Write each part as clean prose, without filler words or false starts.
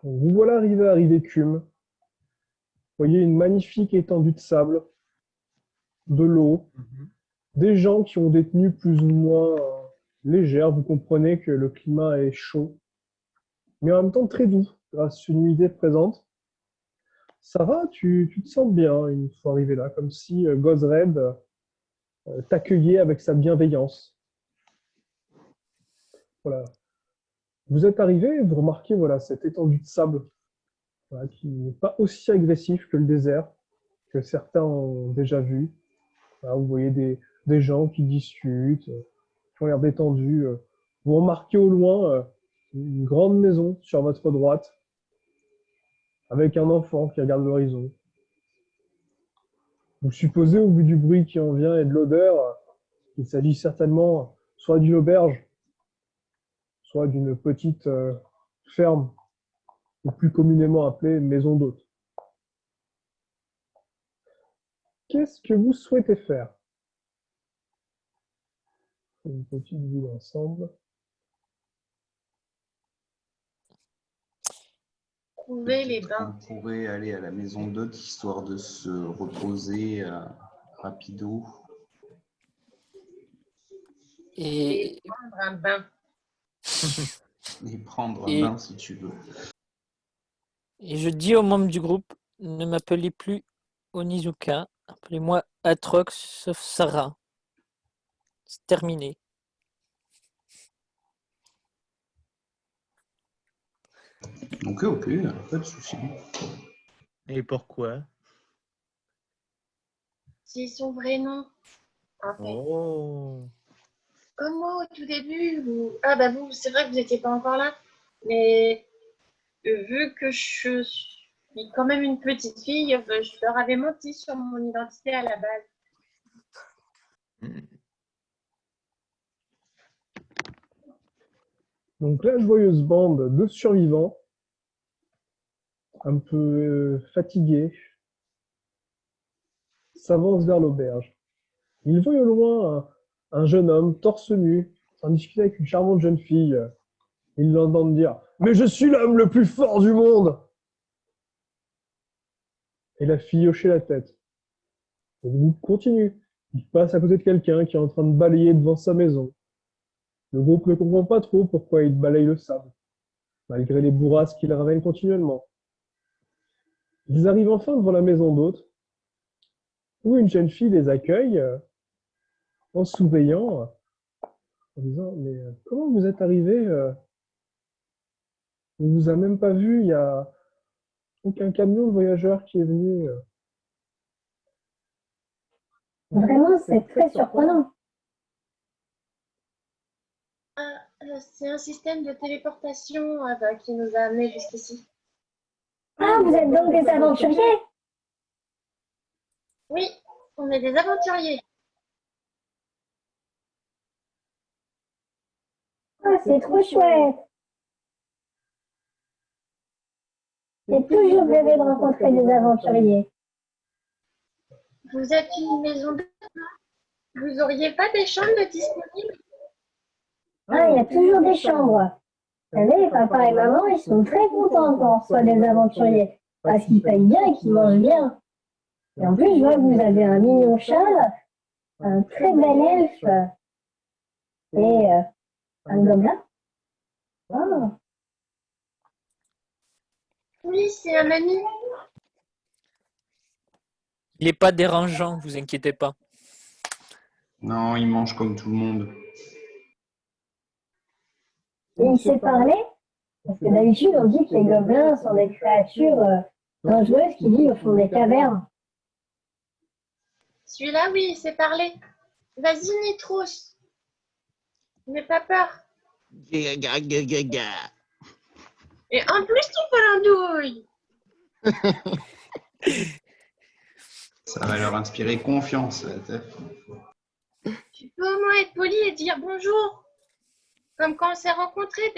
Vous voilà arrivé à Rivecum. Vous voyez une magnifique étendue de sable, de l'eau, Mhm. des gens qui ont des tenues plus ou moins légères. Vous comprenez que le climat est chaud, mais en même temps très doux grâce à une humidité présente. Sarah, tu te sens bien une fois arrivé là, comme si Gozred t'accueillait avec sa bienveillance. Voilà. Vous êtes arrivé et vous remarquez voilà, cette étendue de sable voilà, qui n'est pas aussi agressif que le désert, que certains ont déjà vu. Voilà, vous voyez des gens qui discutent, qui ont l'air détendus. Vous remarquez au loin une grande maison sur votre droite, avec un enfant qui regarde l'horizon. Vous supposez, au vu du bruit qui en vient et de l'odeur, qu'il s'agit certainement soit d'une auberge, soit d'une petite ferme, ou plus communément appelée maison d'hôte. Qu'est-ce que vous souhaitez faire? Une petite vue d'ensemble. Trouver les Peut-être bains. qu'on pourrait aller à la maison d'hôte histoire de se reposer rapido. Et Et, prendre un bain. Et prendre un et, bain si tu veux. et je dis aux membres du groupe, ne m'appelez plus Onizuka, appelez-moi Atrox sauf Sarah. C'est terminé. Ok, pas de souci. Et pourquoi? C'est son vrai nom, en fait. Oh. Comme moi au tout début, ah bah vous, c'est vrai que vous n'étiez pas encore là, mais vu que je suis quand même une petite fille, je leur avais menti sur mon identité à la base. Donc la joyeuse bande de survivants, un peu fatigués, s'avance vers l'auberge. Ils voient au loin un jeune homme torse nu, en train de discuter avec une charmante jeune fille. Ils l'entendent dire « Mais je suis l'homme le plus fort du monde !» Et la fille hochait la tête. Le groupe continue. Il passe à côté de quelqu'un qui est en train de balayer devant sa maison. Le groupe ne comprend pas trop pourquoi il balaye le sable, malgré les bourrasques qu'il ramène continuellement. Ils arrivent enfin devant la maison d'hôte, où une jeune fille les accueille en souriant, en disant « Mais comment vous êtes arrivés On vous a même pas vu, il y a aucun camion de voyageurs qui est venu. » Vraiment, c'est très surprenant. C'est un système de téléportation bah, qui nous a amenés jusqu'ici. Ah, vous êtes donc des aventuriers? Oui, on est des aventuriers. Ah, c'est trop chouette. J'ai toujours rêvé de rencontrer des aventuriers. Vous êtes une maison de... Vous auriez pas des chambres de disponibles? Ah, il y a toujours des chambres. Vous savez, papa et maman, ils sont très contents quand on reçoit des aventuriers. Parce qu'ils payent bien et qu'ils mangent bien. Et en plus, je vois que vous avez un mignon chat, un très bel elfe et un gobelin. Oh. Oui, c'est un ami. Il n'est pas dérangeant, vous inquiétez pas. Non, il mange comme tout le monde. Et il sait parler? Parce que d'habitude, on dit que les gobelins sont des créatures dangereuses qui vivent au fond des cavernes. Celui-là, oui, il sait parler. Vas-y, Nitros. N'aie pas peur. Gaga. Et en plus, tu peux l'andouille. Ça va leur inspirer confiance. Tu peux au moins être poli et dire bonjour. Comme quand on s'est rencontrés,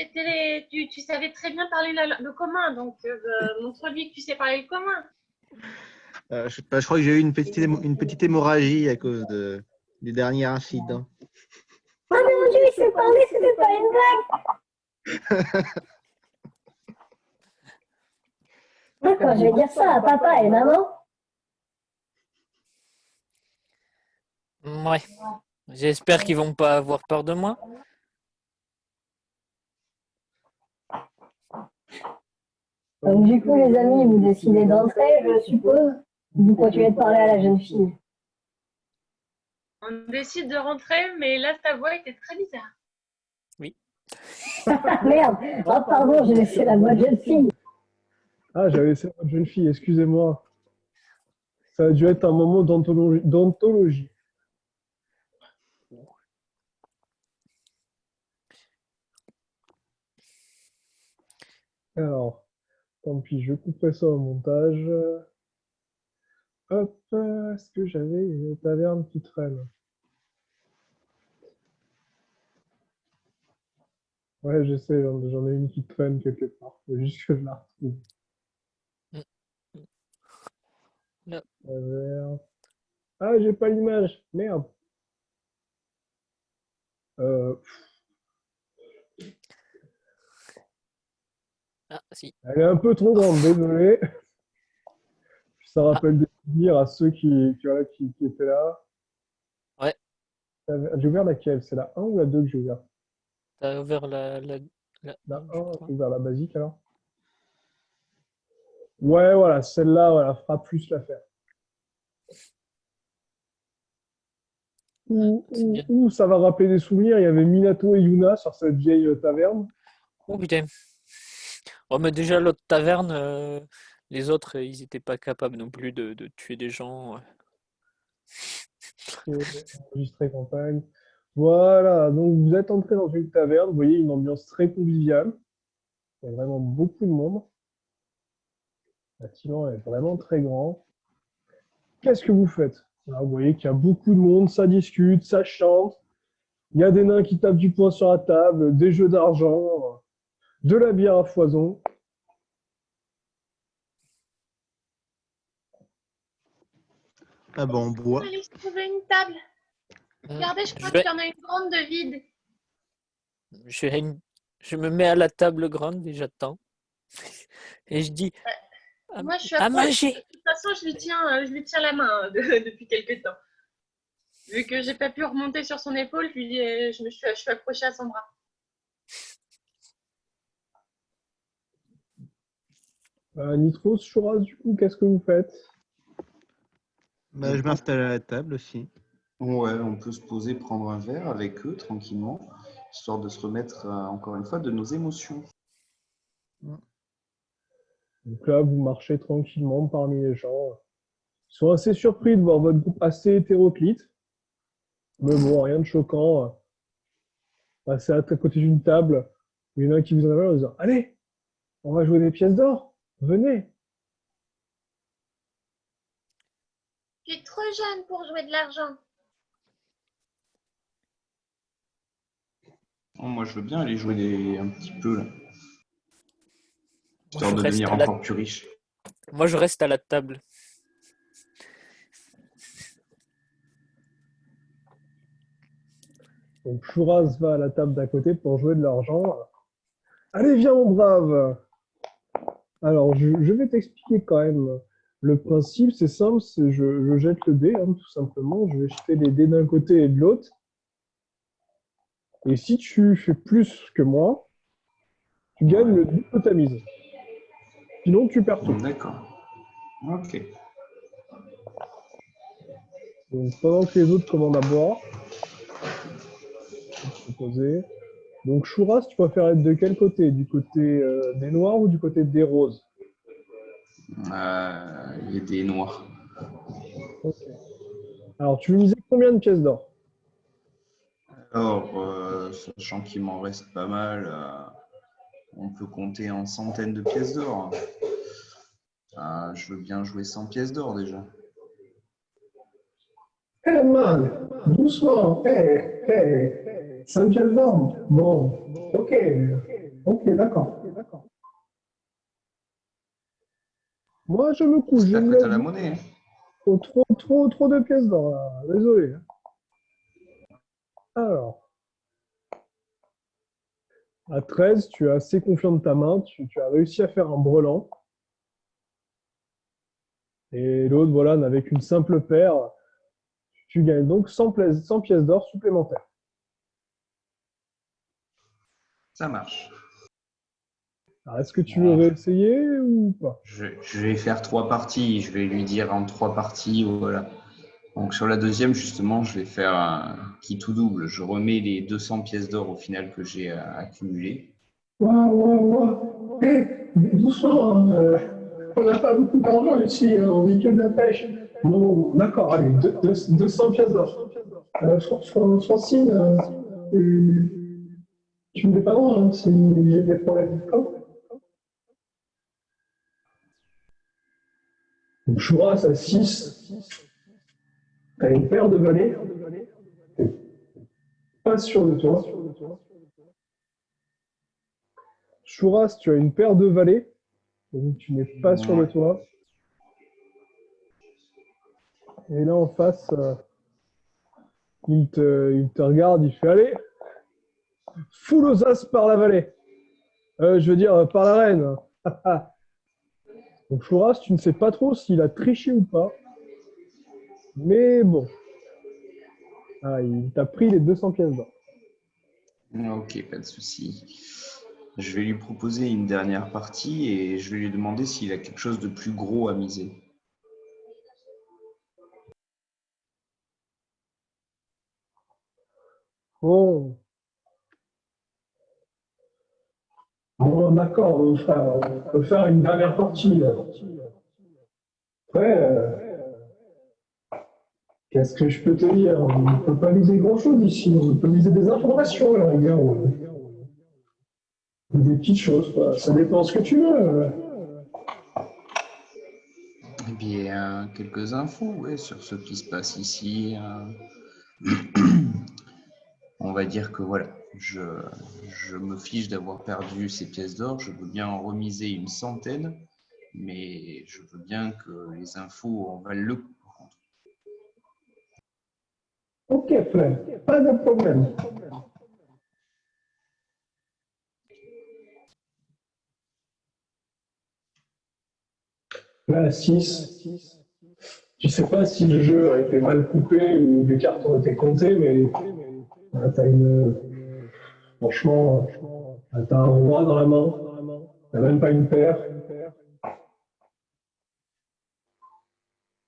tu savais très bien parler le commun. Donc, montre-lui que tu sais parler le commun. Je sais pas, je crois que j'ai eu une petite hémorragie à cause du dernier incident. Oh mon Dieu, il sait parler, c'était pas une blague! Quand je vais dire ça à papa et maman, Ouais. J'espère qu'ils vont pas avoir peur de moi. donc du coup, les amis, vous décidez d'entrer, je suppose. Vous continuez de parler à la jeune fille. On décide de rentrer, mais là, ta voix était très bizarre. Ah merde! Oh pardon, j'ai laissé la voix de jeune fille. Ah, j'avais laissé votre jeune fille, excusez-moi. Ça a dû être un moment d'anthologie. Alors, tant pis, je couperai ça au montage. Hop, est-ce que j'avais une taverne qui traîne? Ouais, je sais, j'en ai une qui traîne quelque part. Faut juste que je la retrouve. Là. Taverne. Ah, j'ai pas l'image. Merde. Euh, Ah, si. Elle est un peu trop grande, désolé. Ça rappelle des souvenirs à ceux voilà, qui étaient là. Ouais. J'ai ouvert laquelle? C'est la un ou la 2 que j'ai ouvert? T'as ouvert la La je 1, crois. j'ai ouvert la basique alors. Ouais, voilà, celle-là, voilà, fera plus l'affaire. C'est bien. Ou ça va rappeler des souvenirs. Il y avait Minato et Yuna sur cette vieille taverne. Oh putain. Oh, mais déjà, l'autre taverne, les autres, ils étaient pas capables non plus de tuer des gens. Et enregistré campagne. Voilà, donc vous êtes entré dans une taverne. Vous voyez une ambiance très conviviale. Il y a vraiment beaucoup de monde. Le bâtiment est vraiment très grand. Qu'est-ce que vous faites? Là, vous voyez qu'il y a beaucoup de monde, ça discute, ça chante. Il y a des nains qui tapent du poing sur la table, des jeux d'argent, de la bière à foison. Ah bon, on boit. Allez se trouver une table. Regardez, je Je crois vais, qu'il y en a une grande de vide. je, vais une- je me mets à la table grande et j'attends. Et je dis Moi, je suis à approche. De manger. toute façon, je lui tiens la main depuis quelques temps. Vu que j'ai pas pu remonter sur son épaule, je suis accrochée à son bras. Nitros, Choras, du coup, qu'est-ce que vous faites? Bah, je m'installe à la table aussi. Ouais, on peut se poser, prendre un verre avec eux tranquillement, histoire de se remettre encore une fois de nos émotions. Donc là, vous marchez tranquillement parmi les gens. Ils sont assez surpris de voir votre groupe assez hétéroclite. Mais bon, rien de choquant. Passez à côté d'une table. Il y en a un qui vous en a en disant allez, on va jouer des pièces d'or. Venez. Je suis trop jeune pour jouer de l'argent. Oh, moi, je veux bien aller jouer un petit peu, là, Moi, histoire je de reste devenir à la, encore plus riche. moi, je reste à la table. Donc Chouras va à la table d'à côté pour jouer de l'argent. Allez, viens, mon brave. Alors, je vais t'expliquer quand même. Le principe, c'est simple, c'est je jette le dé, hein, tout simplement. Je vais jeter les dés d'un côté et de l'autre. Et si tu fais plus que moi, tu gagnes Ouais. le double de ta mise. Sinon, tu perds tout. D'accord. Ok. Donc, pendant que les autres commandent à boire, je vais te poser. Donc, Chouras, tu préfères être de quel côté? Du côté des noirs ou du côté des roses? Il y a des noirs. Ok. Alors, tu veux miser combien de pièces d'or? Alors, sachant qu'il m'en reste pas mal, on peut compter en centaines de pièces d'or. Je veux bien jouer 100 pièces d'or déjà. Hey man, doucement, hey, 5 pièces d'or. Bon, ok, d'accord. Moi, je me couche, C'est je la me cote à lève. la monnaie. Hein. Trop de pièces d'or, là. Désolé. Alors, à 13, tu es assez confiant de ta main, tu as réussi à faire un brelan. Et l'autre, voilà, n'avait qu'une simple paire. Tu gagnes donc 100 pièces d'or supplémentaires. Ça marche. Alors, est-ce que tu veux réessayer ou pas? Je vais faire 3 parties. Je vais lui dire en 3 parties, voilà. Donc sur la deuxième, justement, je vais faire un qui tout double. Je remets les 200 pièces d'or au final que j'ai accumulées. Waouh. Doucement, hein, on n'a pas beaucoup d'argent ici, hein, on vit que de la pêche. Bon, d'accord, allez, 200 pièces d'or. Francine, tu me mets pas loin hein, si j'ai des problèmes. Donc, Choura, à 6, t'as une paire de valets, t'es pas sûr de toi. Chouras, tu as une paire de valets, donc tu n'es pas sûr de toi. Et là, en face, il te regarde, il fait « Allez, full aux as par la vallée. Je veux dire, par la reine. » Donc Chouras, tu ne sais pas trop s'il a triché ou pas. Mais bon. Ah, il t'a pris les 200 pièces d'or. Ok, pas de souci. Je vais lui proposer une dernière partie et je vais lui demander s'il a quelque chose de plus gros à miser. Bon. Bon, d'accord, on peut faire une dernière partie. Après, qu'est-ce que je peux te dire? On ne peut pas miser grand-chose ici. On peut miser des informations, à la rigueur. Des petites choses, quoi. Ça dépend ce que tu veux. Eh bien, quelques infos ouais, sur ce qui se passe ici. On va dire que voilà, je me fiche d'avoir perdu ces pièces d'or. Je veux bien en remiser une centaine, mais je veux bien que les infos en valent le coup. Ok, frère, pas de problème. Là, 6. Je sais pas si le jeu a été mal coupé ou les cartes ont été comptées, mais t'as franchement, t'as un roi dans la main, t'as même pas une paire.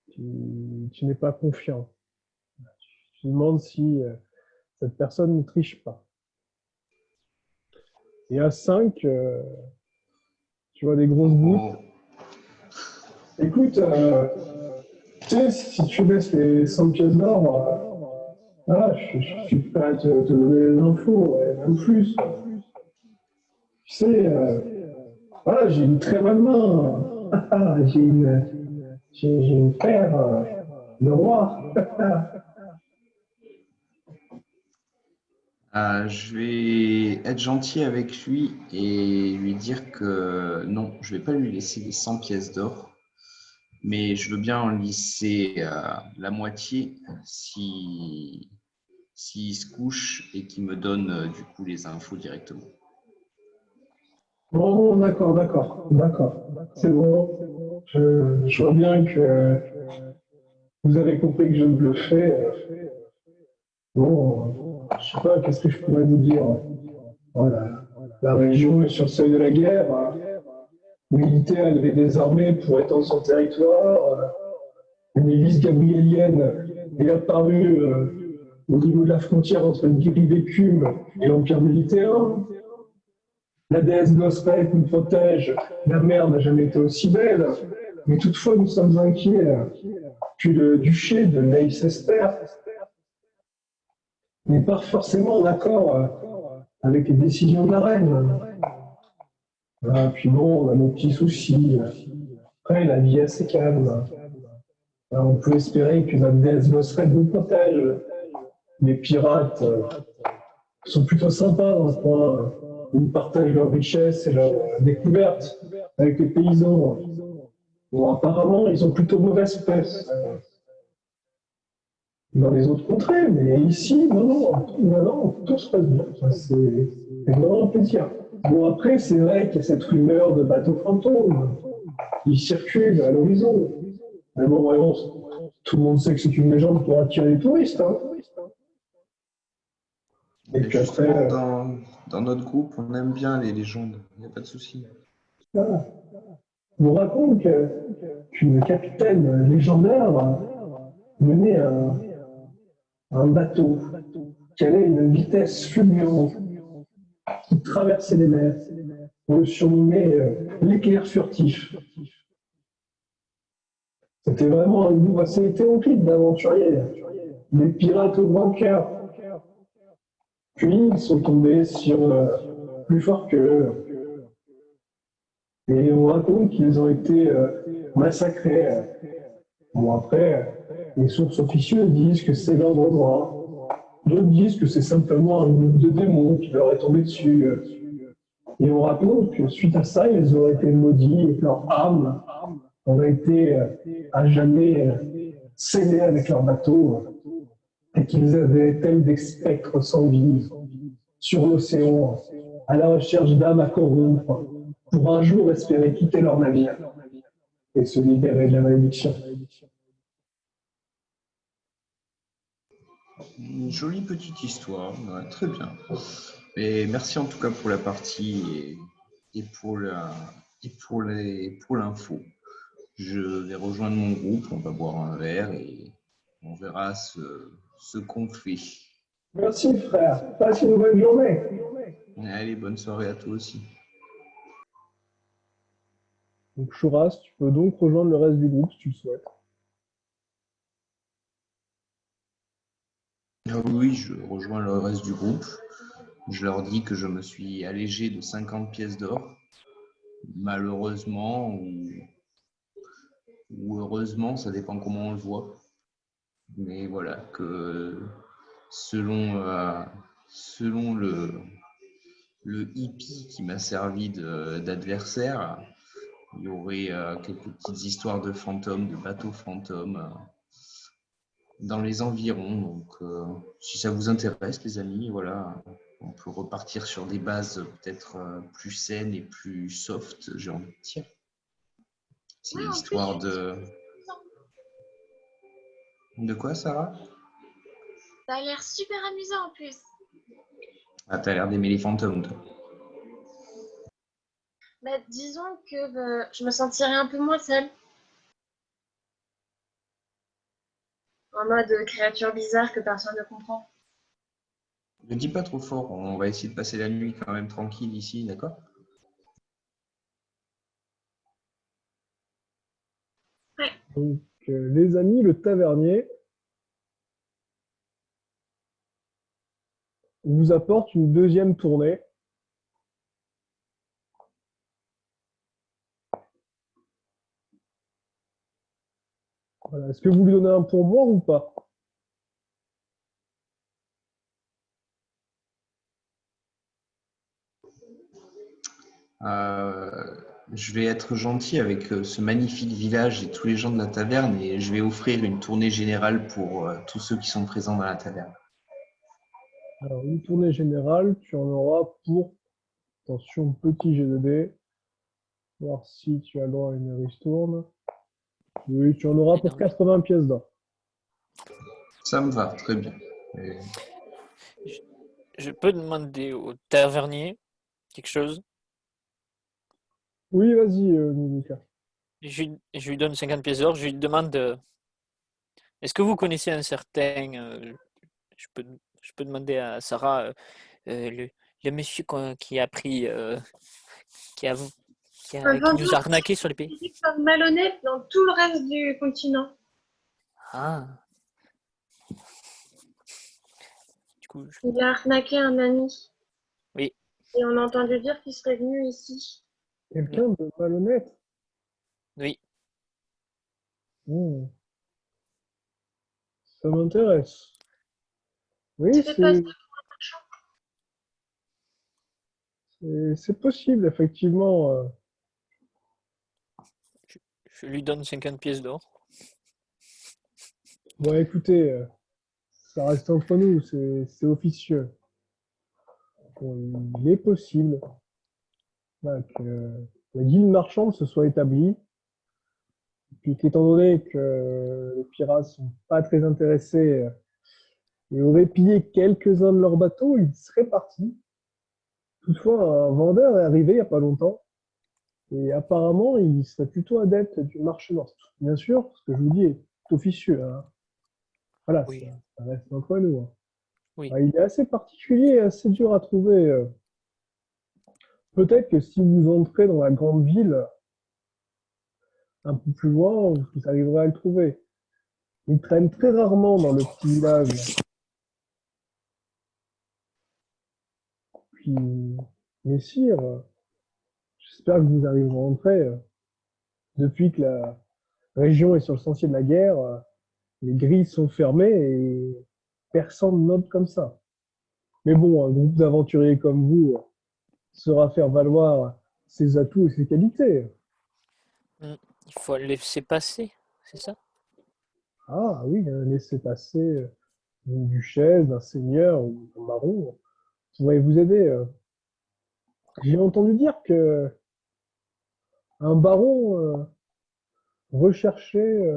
Tu n'es pas confiant. Tu te demandes si cette personne ne triche pas. Et à 5, tu vois des grosses gouttes. Écoute, tu sais, si tu laisses les 100 pièces d'or, voilà, je suis prêt à te donner les infos, même plus. Tu sais, voilà, j'ai une très bonne main. J'ai une paire de roi. Je vais être gentil avec lui et lui dire que non, je ne vais pas lui laisser les 100 pièces d'or, mais je veux bien en laisser la moitié s'il se couche et qu'il me donne du coup les infos directement. Bon, d'accord. C'est bon. Je vois bien que vous avez compris que je bluffais. Bon, je sais pas, qu'est-ce que je pourrais vous dire? Voilà. La région est sur le seuil de la guerre. L'unité a levé des armées pour étendre son territoire. Une hélice gabriélienne est apparue au niveau de la frontière entre le Guéry d'écume et l'Empire méditerranéen. La déesse Gosret nous protège. La mer n'a jamais été aussi belle. Mais toutefois, nous sommes inquiets que le duché de Leicester n'est pas forcément en accord avec les décisions de la reine. Puis bon, on a nos petits soucis. Après, la vie est assez calme. On peut espérer que notre déesse Gosret nous protège. Les pirates sont plutôt sympas dans ce coin. Ils partagent leurs richesses et leurs découvertes avec les paysans. Bon, apparemment, ils ont plutôt mauvaise presse dans les autres contrées, mais ici, non, tout se passe bien. C'est vraiment un plaisir. Bon, après, c'est vrai qu'il y a cette rumeur de bateau fantôme qui circule à l'horizon. Mais bon, voyons, tout le monde sait que c'est une légende pour attirer les touristes. Hein. Et Mais puis justement, après, dans notre groupe, on aime bien les légendes. Il n'y a pas de souci. voilà. Je vous raconte qu'une capitaine légendaire menait un bateau qui avait une vitesse fulgurante, qui traversait les mers. On le surnommait l'éclair furtif. C'était vraiment un groupe assez hétéroclite d'aventuriers, des pirates au grand cœur. Puis ils sont tombés sur plus fort qu'eux. Et on raconte qu'ils ont été massacrés. Bon, après, les sources officieuses disent que c'est l'ordre droit. D'autres disent que c'est simplement un groupe de démons qui leur est tombé dessus. Et on raconte que suite à ça, ils auraient été maudits et que leur âme aurait été à jamais scellée avec leur bateau et qu'ils avaient, tels des spectres sans vie, sur l'océan, à la recherche d'âmes à corrompre, pour un jour espérer quitter leur navire et se libérer de la malédiction. Une jolie petite histoire, ouais, très bien. Et merci en tout cas pour la partie et pour pour l'info. Je vais rejoindre mon groupe, on va boire un verre et on verra ce qu'on fait. Merci frère, passe une bonne journée. Allez, bonne soirée à toi aussi. Donc Choras, tu peux donc rejoindre le reste du groupe si tu le souhaites. Ah oui, je rejoins le reste du groupe. Je leur dis que je me suis allégé de 50 pièces d'or. Malheureusement ou heureusement, ça dépend comment on le voit. Mais voilà, que selon le hippie qui m'a servi d'adversaire, il y aurait quelques petites histoires de fantômes, de bateaux fantômes dans les environs. Donc, si ça vous intéresse, les amis, voilà, on peut repartir sur des bases peut-être plus saines et plus soft, j'ai envie de dire. C'est Ouais, en l'histoire plus, de... De quoi, Sarah? ça a l'air super amusant en plus. Ah, t'as l'air d'aimer les fantômes, toi. Bah, disons que je me sentirais un peu moins seule. En mode créature bizarre que personne ne comprend. Ne dis pas trop fort, on va essayer de passer la nuit quand même tranquille ici, d'accord? Donc, les amis, le tavernier vous apporte une deuxième tournée. Voilà. Est-ce que vous lui donnez un pourboire ou pas? Je vais être gentil avec ce magnifique village et tous les gens de la taverne et je vais offrir une tournée générale pour tous ceux qui sont présents dans la taverne. Alors, une tournée générale, tu en auras pour, attention, petit jet de dés, voir si tu as le droit à une ristourne. Oui, tu en auras pour 80 pièces d'or. Ça me va, très bien. Et Je peux demander au tavernier quelque chose. Oui, vas-y, Nilouka. Je lui donne 50 pièces d'or. Je lui demande est-ce que vous connaissez un certain. Je peux demander à Sarah le monsieur qui a pris. Un Qui nous fantôme a arnaqué sur les pays. comme malhonnête dans tout le reste du continent. Ah. Du coup, Il a arnaqué un ami. oui. Et on a entendu dire qu'il serait venu ici. Quelqu'un de malhonnête? Oui. Hmm. Ça m'intéresse. Oui, Tu fais pas ça. c'est possible, effectivement. Je lui donne 50 pièces d'or. Bon, écoutez, ça reste entre nous, c'est officieux. Bon, il est possible que la guilde marchande se soit établie, puis qu'étant donné que les pirates sont pas très intéressés et auraient pillé quelques-uns de leurs bateaux, ils seraient partis. Toutefois, un vendeur est arrivé il n'y a pas longtemps et apparemment, il serait plutôt adepte du marché noir. Bien sûr, ce que je vous dis est officieux, hein. Voilà, Oui, ça reste entre nous, hein. oui. Il est assez particulier et assez dur à trouver. Peut-être que si vous entrez dans la grande ville, un peu plus loin, vous arriverez à le trouver. Il traîne très rarement dans le petit village. Puis, messire, j'espère que vous arriverez à entrer. Depuis que la région est sur le sentier de la guerre, les grilles sont fermées et personne n'entre comme ça. Mais bon, un groupe d'aventuriers comme vous saura faire valoir ses atouts et ses qualités. Il faut le laisser passer, c'est ça? Ah oui, laissez passer une duchesse, d'un seigneur ou d'un baron pourrait vous aider. J'ai entendu dire que un baron recherchait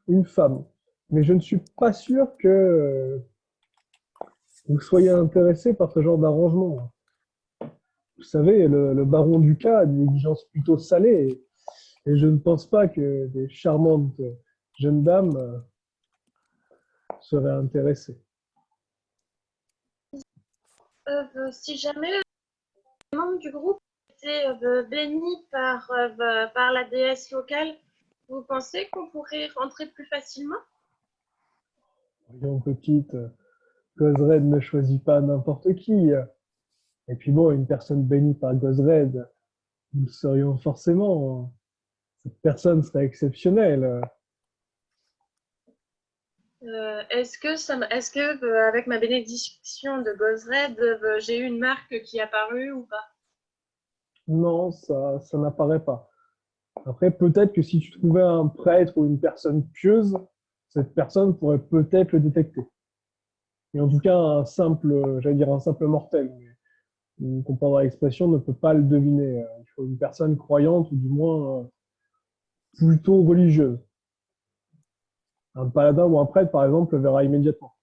une femme, mais je ne suis pas sûr que vous soyez intéressé par ce genre d'arrangement. Vous savez, le baron Ducas a des exigences plutôt salées et je ne pense pas que des charmantes jeunes dames seraient intéressées. Si jamais les membres du groupe étaient bénis par la déesse locale, vous pensez qu'on pourrait rentrer plus facilement? Voyons, petite, Gozred ne choisit pas n'importe qui. Et puis bon, une personne bénie par Gozred, nous le serions forcément. Cette personne serait exceptionnelle. Est-ce que avec ma bénédiction de Gozred, j'ai eu une marque qui est apparue ou pas? Non, ça n'apparaît pas. Après, peut-être que si tu trouvais un prêtre ou une personne pieuse, cette personne pourrait peut-être le détecter. Et en tout cas, j'allais dire un simple mortel, mais on comprendra l'expression, ne peut pas le deviner. Il faut une personne croyante ou du moins plutôt religieuse. Un paladin ou un prêtre, par exemple, le verra immédiatement.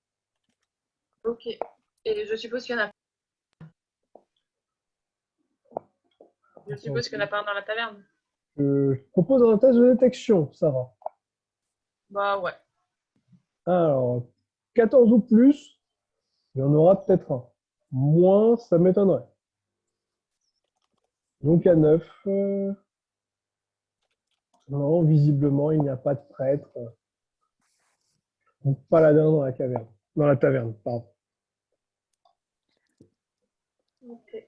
Ok. Et je suppose qu'il y en a. Je suppose qu'il n'y en a pas un dans la taverne. Je propose un test de détection, Sarah. Bah ouais. Alors, 14 ou plus, il y en aura peut-être un. Moins, ça m'étonnerait. Donc à 9, non, visiblement, il n'y a pas de prêtre ou de paladin dans la caverne. Dans la taverne, pardon. Ok.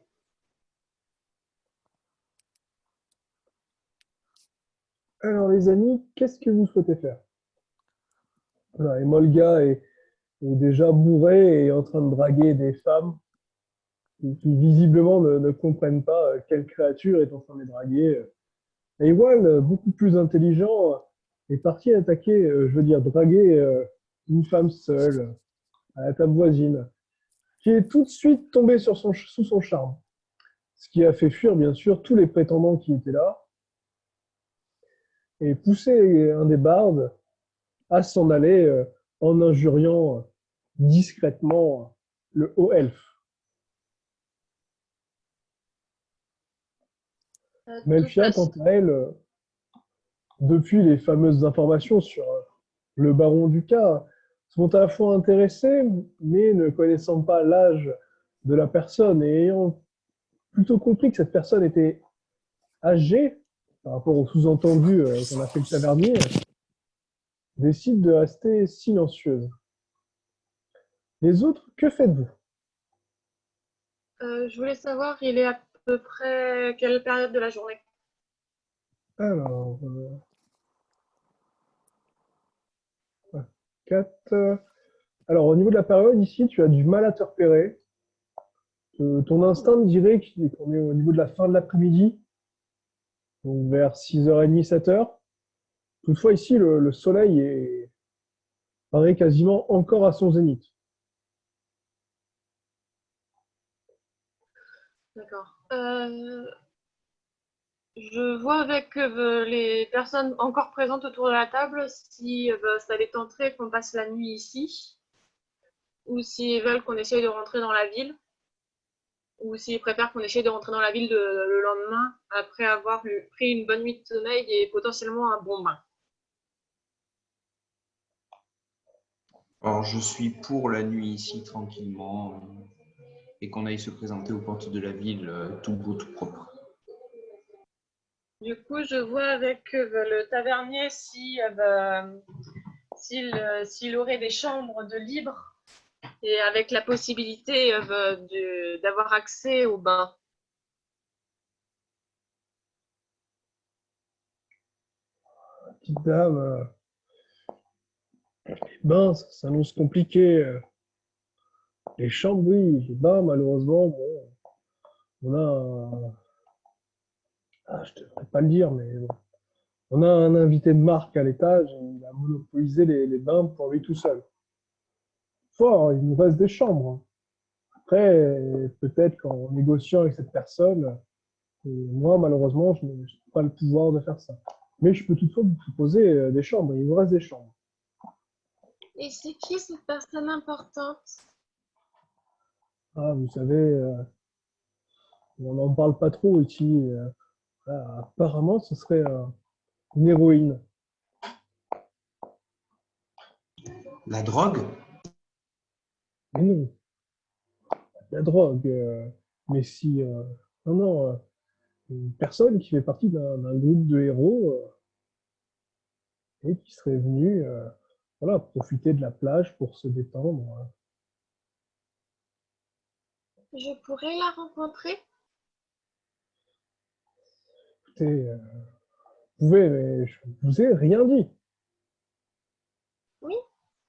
Alors les amis, qu'est-ce que vous souhaitez faire? Voilà, et Molga est déjà bourré et en train de draguer des femmes qui visiblement ne comprennent pas quelle créature est en train de les draguer. Eywal, beaucoup plus intelligent, est parti attaquer, je veux dire, draguer une femme seule à la table voisine, qui est tout de suite tombée sous son charme. Ce qui a fait fuir, bien sûr, tous les prétendants qui étaient là, et pousser un des bardes à s'en aller en injuriant discrètement le haut elfe. Melfia, quant à elle, depuis les fameuses informations sur le baron Ducas, sont à la fois intéressés, mais ne connaissant pas l'âge de la personne et ayant plutôt compris que cette personne était âgée, par rapport au sous-entendu qu'on a fait le tavernier, décide de rester silencieuse. Les autres, que faites-vous? Je voulais savoir, il est à peu près quelle période de la journée? Alors, 4. Alors, au niveau de la période, ici, tu as du mal à te repérer. Ton instinct me dirait qu'on est au niveau de la fin de l'après-midi, donc vers 6h30, 7h. Toutefois, ici, le soleil paraît quasiment encore à son zénith. D'accord. Je vois avec les personnes encore présentes autour de la table si ça les tenterait qu'on passe la nuit ici, ou s'ils veulent qu'on essaye de rentrer dans la ville, ou s'ils préfèrent qu'on essaye de rentrer dans la ville le lendemain après avoir pris une bonne nuit de sommeil et potentiellement un bon bain. Alors, je suis pour la nuit ici, tranquillement, et qu'on aille se présenter aux portes de la ville, tout beau, tout propre. Du coup, je vois avec le tavernier si, s'il aurait des chambres de libre et avec la possibilité d'avoir accès au bain. Petite dame, ben, ça s'annonce compliqué. Les chambres, oui, les bains, malheureusement, bon, on a je devrais pas le dire, mais bon, on a un invité de marque à l'étage et il a monopolisé les bains pour lui tout seul. Fort, il nous reste des chambres, hein. Après, peut-être qu'en négociant avec cette personne, et moi, malheureusement, je n'ai pas le pouvoir de faire ça. Mais je peux toutefois vous proposer des chambres, il nous reste des chambres. Et c'est qui cette personne importante? Ah, vous savez, on n'en parle pas trop ici. Apparemment, ce serait une héroïne. La drogue? Mais non, la drogue. Mais si, non, non, une personne qui fait partie d'un groupe de héros et qui serait venue, voilà, profiter de la plage pour se détendre. Je pourrais la rencontrer? Écoutez, vous pouvez, mais je vous ai rien dit. Oui,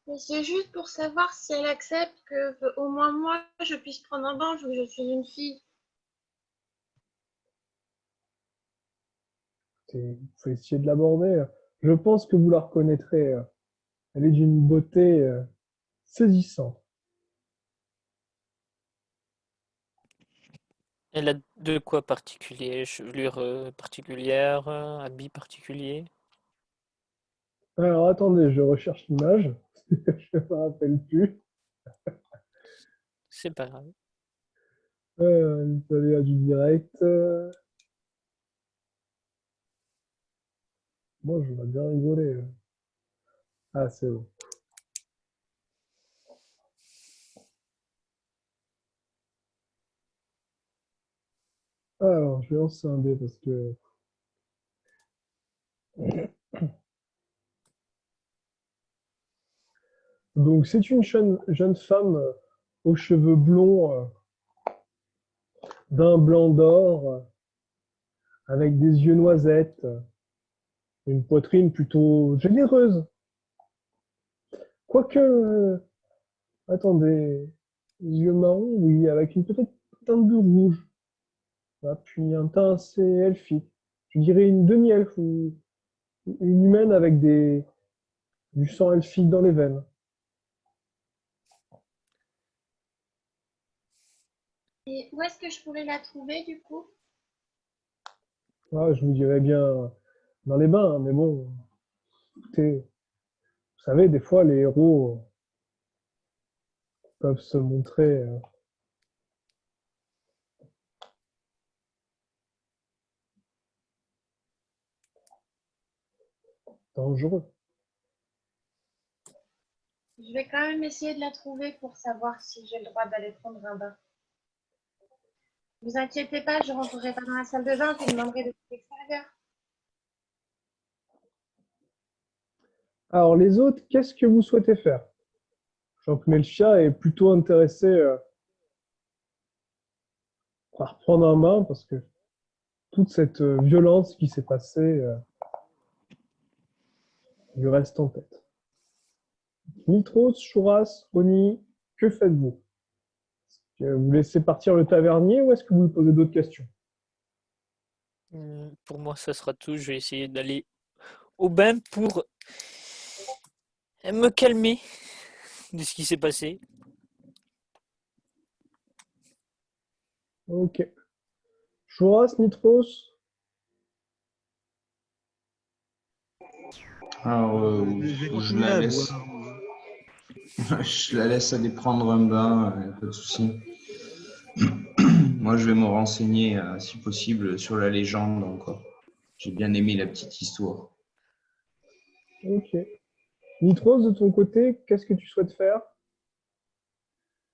mais c'est juste pour savoir si elle accepte que au moins moi je puisse prendre un bain vu que je suis une fille. Il faut essayer de l'aborder. Je pense que vous la reconnaîtrez. Elle est d'une beauté saisissante. Elle a de quoi particulier? Chevelure particulière, habit particulier? Alors attendez, je recherche l'image. Je ne me rappelle plus. C'est pas grave. Allez à du direct. Moi, je vais bien rigoler. Ah, c'est bon. Alors, je vais lancer un dé parce que... Donc, c'est une jeune femme aux cheveux blonds, d'un blanc d'or, avec des yeux noisettes, une poitrine plutôt généreuse. Quoique, attendez, les yeux marrons, oui, avec une petite teinte de rouge. Ah, puis un teint assez elfique. Je dirais une demi-elfe ou une humaine avec du sang elfique dans les veines. Et où est-ce que je pourrais la trouver du coup? Ah, je vous dirais bien dans les bains, hein, mais bon, écoutez, vous savez, des fois, les héros peuvent se montrer dangereux. Je vais quand même essayer de la trouver pour savoir si j'ai le droit d'aller prendre un bain. Vous inquiétez pas, je rentrerai pas dans la salle de bain, je demanderai de l'extérieur. Alors, les autres, qu'est-ce que vous souhaitez faire? Je sens que Melchia est plutôt intéressé par prendre un bain parce que toute cette violence qui s'est passée lui reste en tête. Nitros, Chouras, Oni, que faites-vous? Est-ce que vous laissez partir le tavernier ou est-ce que vous lui posez d'autres questions? Pour moi, ça sera tout. Je vais essayer d'aller au bain pour me calmer de ce qui s'est passé. Ok. Chouras, Nitros, Alors, Je vais je continuer la à laisse. boire. Je la laisse aller prendre un bain, pas de souci. Moi, je vais me renseigner, si possible, sur la légende encore. J'ai bien aimé la petite histoire. Ok. Nitros, de ton côté, qu'est-ce que tu souhaites faire?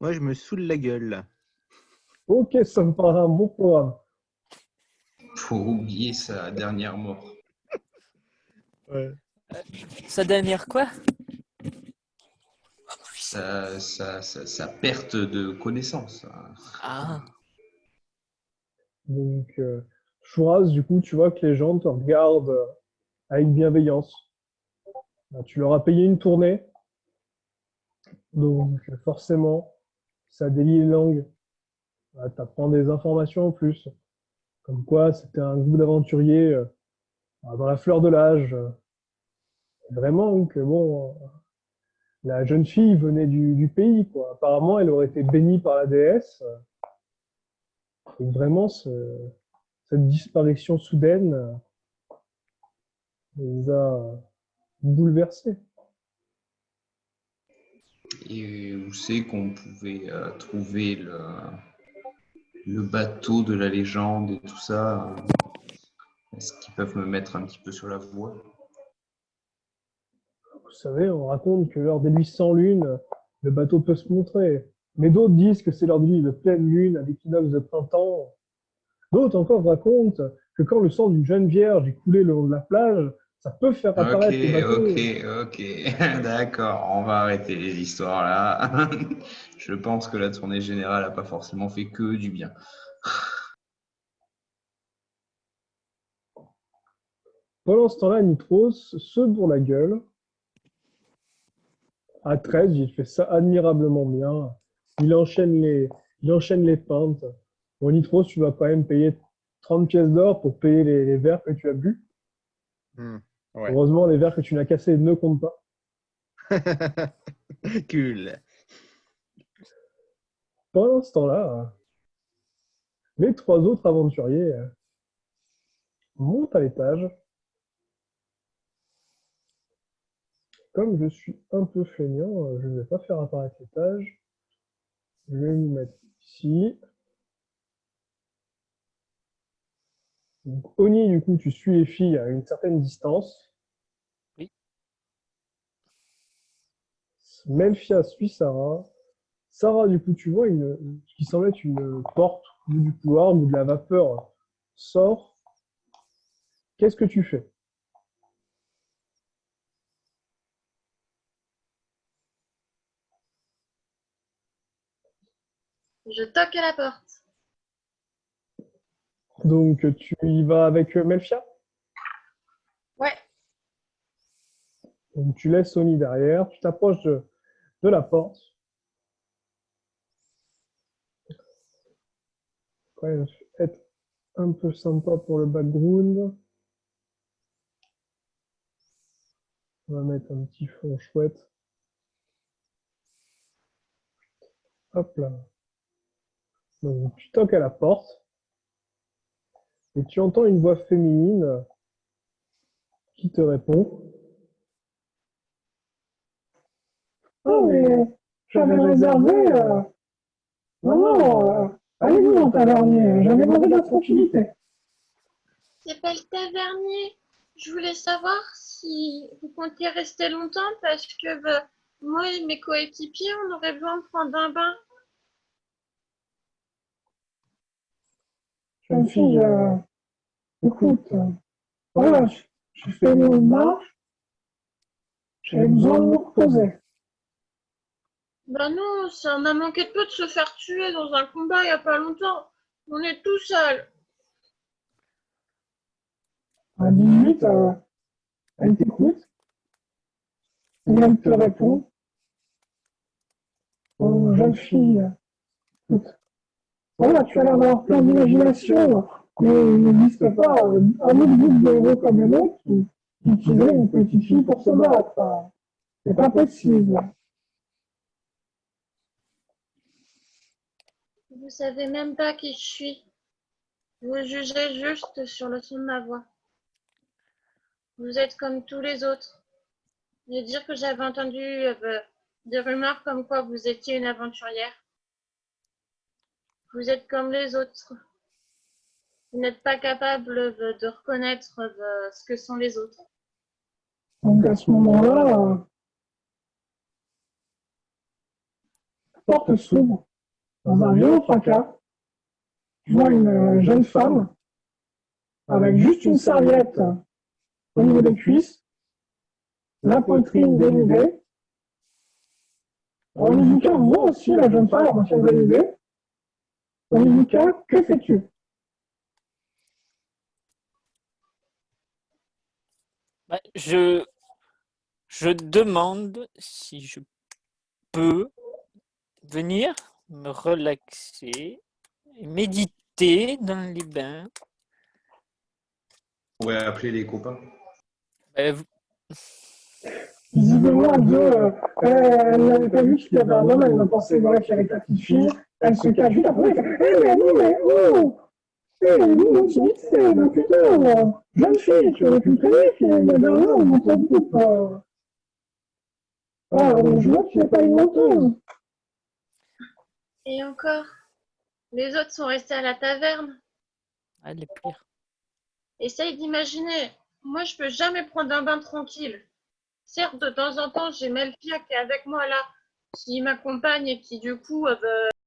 Moi, je me saoule la gueule. Ok, ça me paraît un bon programme. Faut oublier sa dernière mort. Ouais. Sa dernière quoi? Sa perte de connaissance. Ah, Donc, Chouraz, du coup, tu vois que les gens te regardent avec bienveillance. Tu leur as payé une tournée, donc forcément, ça délie les langues. Tu apprends des informations en plus, comme quoi c'était un groupe d'aventuriers dans la fleur de l'âge. Vraiment, que bon, la jeune fille venait du pays, quoi. Apparemment, elle aurait été bénie par la déesse. Et vraiment, cette disparition soudaine les a bouleversés. Et où c'est qu'on pouvait trouver le bateau de la légende et tout ça? Est-ce qu'ils peuvent me mettre un petit peu sur la voie? Vous savez, on raconte que lors des nuits sans lune, le bateau peut se montrer. Mais d'autres disent que c'est lors des nuits de pleine lune, à l'équinoxe de printemps. D'autres encore racontent que quand le sang d'une jeune vierge est coulé le long de la plage, ça peut faire Ok, apparaître le bateau. ok. D'accord, on va arrêter les histoires là. Je pense que la tournée générale n'a pas forcément fait que du bien. Pendant ce temps-là, Nitros se bourre la gueule. À 13, il fait ça admirablement bien. Il enchaîne les pintes. Bon, Nitros, tu vas quand même payer 30 pièces d'or pour payer les verres que tu as bu. Ouais. Heureusement, les verres que tu n'as cassés ne comptent pas. Cool. Pendant ce temps-là, les trois autres aventuriers montent à l'étage. Comme je suis un peu feignant, je ne vais pas faire apparaître l'étage. Je vais me mettre ici. Donc, Oni, du coup, tu suis les filles à une certaine distance. oui. Melfia suit Sarah. Sarah, du coup, tu vois ce qui semble être une porte au bout du couloir où de la vapeur sort. Qu'est-ce que tu fais? Je toque à la porte. Donc, tu y vas avec Melfia. Ouais. Donc, tu laisses Oni derrière. Tu t'approches de la porte. Quand même être un peu sympa pour le background. On va mettre un petit fond chouette. Hop là. Donc, tu toques à la porte et tu entends une voix féminine qui te répond. Ah, mais J'avais réservé. Non, allez-vous en tavernier, j'avais demandé de la tranquillité. C'est pas le tavernier. Je voulais savoir si vous comptiez rester longtemps parce que moi et mes coéquipiers, on aurait besoin de prendre un bain. Jeune fille, écoute, voilà, j'ai fait une marche, j'ai besoin de me reposer. Bah non, ça m'a manqué de peu de se faire tuer dans un combat il y a pas longtemps. On est tout seuls. À 18, elle t'écoute, et elle te répond, oh, jeune fille, écoute, voilà, tu as l'air d'avoir plein d'imagination, mais il n'existe pas un autre groupe de héros comme le nôtre qui utiliserait une petite fille pour se battre. C'est pas possible. Vous savez même pas qui je suis. Vous jugez juste sur le son de ma voix. Vous êtes comme tous les autres. Je veux dire que j'avais entendu des rumeurs comme quoi vous étiez une aventurière. Vous êtes comme les autres. Vous n'êtes pas capable de reconnaître ce que sont les autres. Donc à ce moment-là, la porte s'ouvre. Dans un vieux fracas, je vois une jeune femme avec juste une serviette au niveau des cuisses, la poitrine dénudée. Onizuka voit aussi la jeune femme à moitié dénudée. Onizuka, que fais-tu? Bah, je demande si je peux venir me relaxer, et méditer dans les bains. On pourrait appeler les copains. Vous- Visiblement, elle n'avait pas vu qu'il y avait un homme, elle ne pensait voir qu'il y avait ta petite fille, elle se cache juste après, elle fait « Eh, mais oh! Eh, mon petit, mais putain, jeune fille, tu aurais pu me prévenir qu'il y avait un homme dans ton groupe. Ah, je vois que tu n'es pas une menteuse. » Et encore, les autres sont restés à la taverne. Ah, les pires. Essaye d'imaginer. Moi, je peux jamais prendre un bain tranquille. Certes, de temps en temps, j'ai Melfia qui est avec moi là, qui m'accompagne et qui du coup